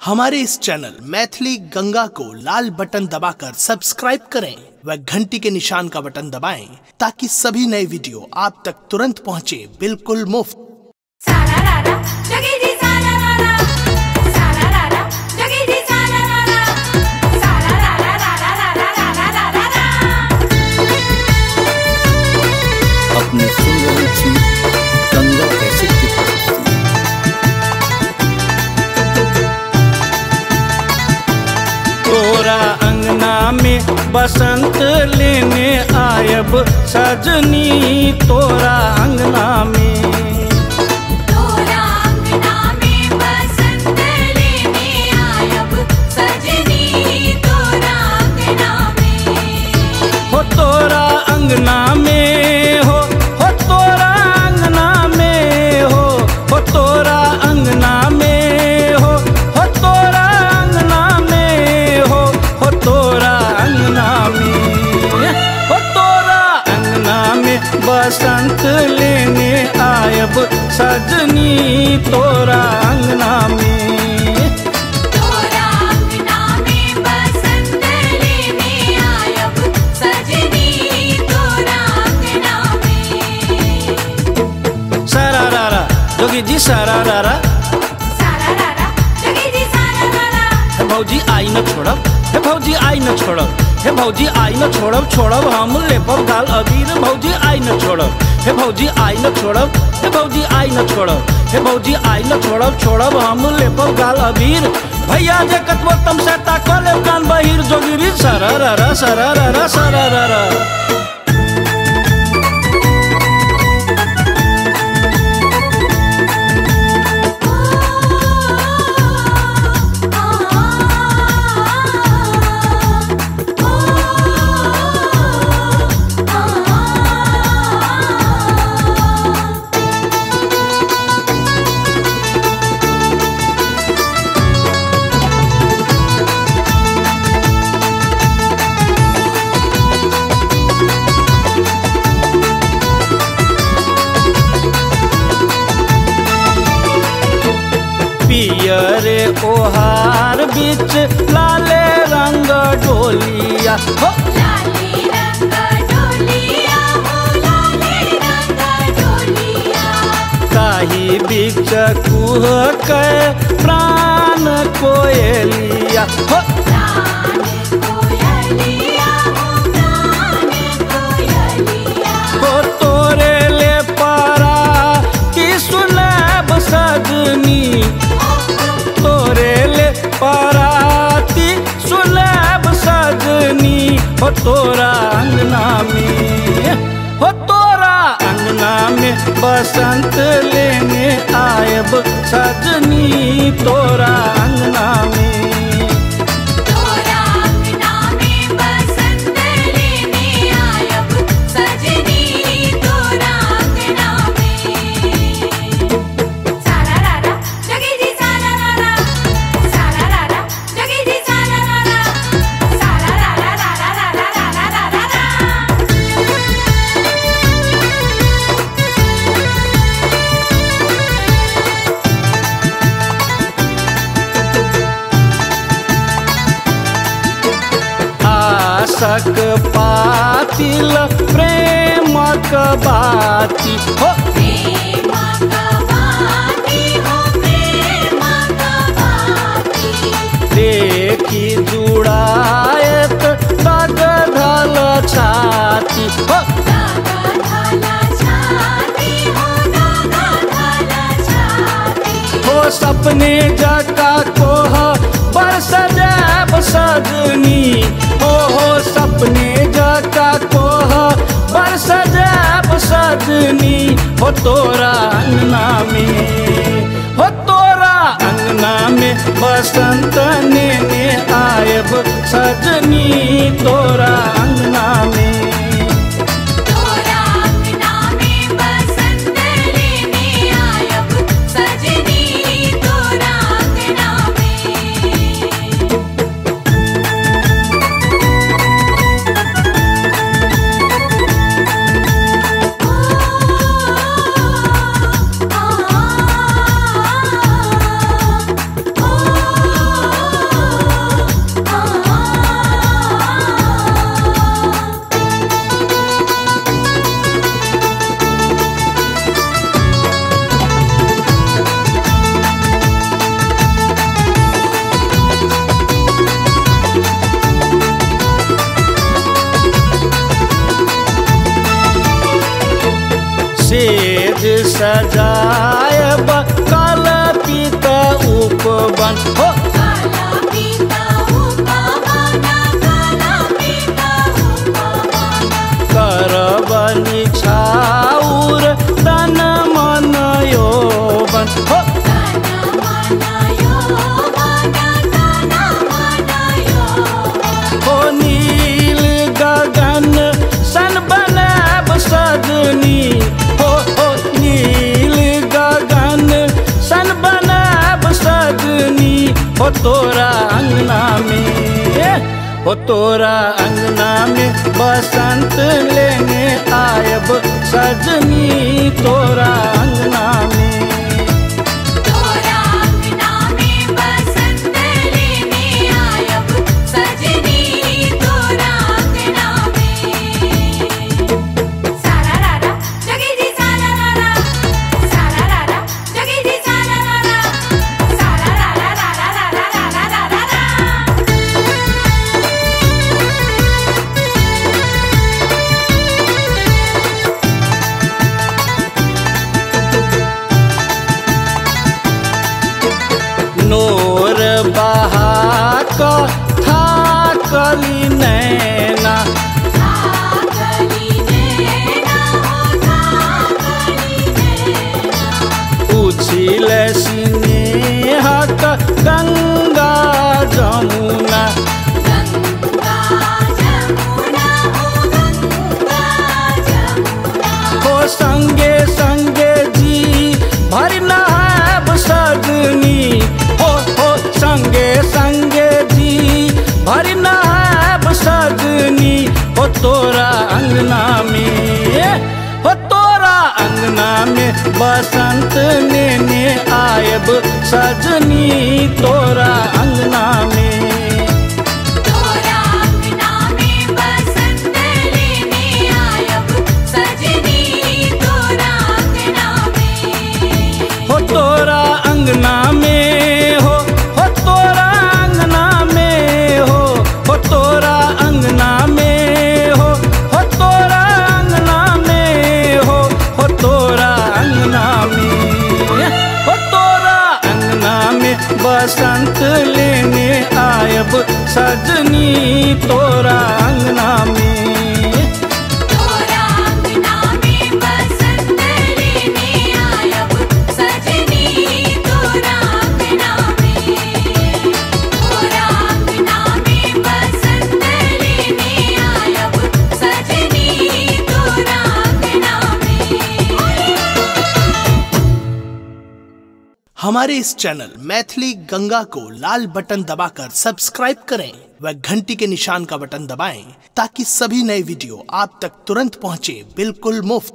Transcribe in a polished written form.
हमारे इस चैनल मैथिली गंगा को लाल बटन दबाकर सब्सक्राइब करें व घंटी के निशान का बटन दबाएं ताकि सभी नए वीडियो आप तक तुरंत पहुंचे बिल्कुल मुफ्त। अपने सुन रही थी गंगा कैसे की तोरा अंगना में बसंत लेने आयब सजनी, तोरा अंगना में बसंत लेने आयब सजनी, तोरा अंगना में हो तोरा अंगना में हो तोरा अंगना में हो तोरा अंगना में हो तोरा अंगना में हो तोरा अंगना में हो तोरा अंगना में बसंत लेने आयब सजनी, तोरा अंगना में तोरा अंगना में बसंत लेने आयब सजनी, तोरा अंगना में। सरारा जोगी जी सरारा जोगी जी सरारा। हे भौजी आई न छोड़ब, हे भौजी आई न छोड़ब, हे भौजी आई न छोड़ब, छोड़ब हम लेपब गाल अबीर, भौजी आई न छोड़ब, हे भौजी आई न छोड़ब, हे भौजी आई न छोड़ब, हे भौजी आई न छोड़ब, छोड़ब हम लेपब गाल अबीर। भैया जे कतबो तम से ताकल कान बहिर, जोगिरी सरारा सरारा सरारा। पियरे ओहार बीच लाले रंग डोलिया हो, लाले रंग डोलिया हो, लाले रंग डोलिया। काही बीच कुह के प्राण कोयलिया हो, प्राण कोयलिया हो, प्राण कोयलिया। हो तोरे ले पारा की सुनब सजनी, तोरे ले पराती सुनब सजनी, हो तोरा अंगना में हो तोरा अंगना में बसंत लेने आयब सजनी, तोरा अंगना में तोरा अंगना में बसंत लेने आयब सजनी, तोरा अंगना में। सरारा जोगी जी सरारा जोगी जी सरारा। आशक पातिल प्रेमक बाती हो, प्रेमक बाती हो, प्रेमक बाती। देखी जुड़ायत तग धल छाती हो, दागा धाला छाती हो, दागा धाला छाती। हो सपने जका कोह बरस जाब सजनी, हो सपने जका कोह बरस जाब सजनी, हो तोरा अंगना में हो तोरा अंगना में बसंत लेने आयब सजनी, तोरा अंगना में तोरा अंगना में बसंत लेने आयब सजनी, तोरा अंगना में। ओ सेज सजायब काल पीत उपवन हो काला पीता उपवाना काला पीता उपवाना करब निछाउर तन मन यौवन हो तना मना यौवना तना मना यौवना हो नील गगन सन बनैब सजनी हो नील गगन सन बनैब सजनी हो तोरा अंगना में हो तोरा अंगना में बसंत लेने आयब सजनी तोरा अंगना में तोरा अंगना में बसंत लेने आयब सजनी तोरा अंगना में सारा रारा जगी जी सारा रारा जगी जी सारा रारा सारा रारा रारा रारा रारा नोर बहाक थाकली नैना थाकली नैना थाकली नैना उछिल स्नेहक गंगा जमुना गंगा जमुना गंगा जमुना हो संगे संगे जी भर नहाब सजनी हो संगे संगे जी भर नहाब सजनी हो तोरा अंगना में हो तोरा अंगना में बसंत लेने आयब सजनी तोरा अंगना में तोरा अंगना में बसंत लेने आयब सजनी तोरा अंगना में हो तोरा अंगना में हो तोरा अंगना में हो तोरा अंगना में हो तोरा अंगना में हो तोरा अंगना में हो तोरा अंगना में बसंत लेने आयब सजनी तोरा अंगना में तोरा अंगना में बसंत लेने आयब सजनी तोरा अंगना में तोरा अंगना में बसंत लेने आयब सजनी तोरा अंगना में हमारे इस चैनल मैथिली गंगा को लाल बटन दबाकर सब्सक्राइब करें व घंटी के निशान का बटन दबाएं ताकि सभी नए वीडियो आप तक तुरंत पहुंचे बिल्कुल मुफ्त।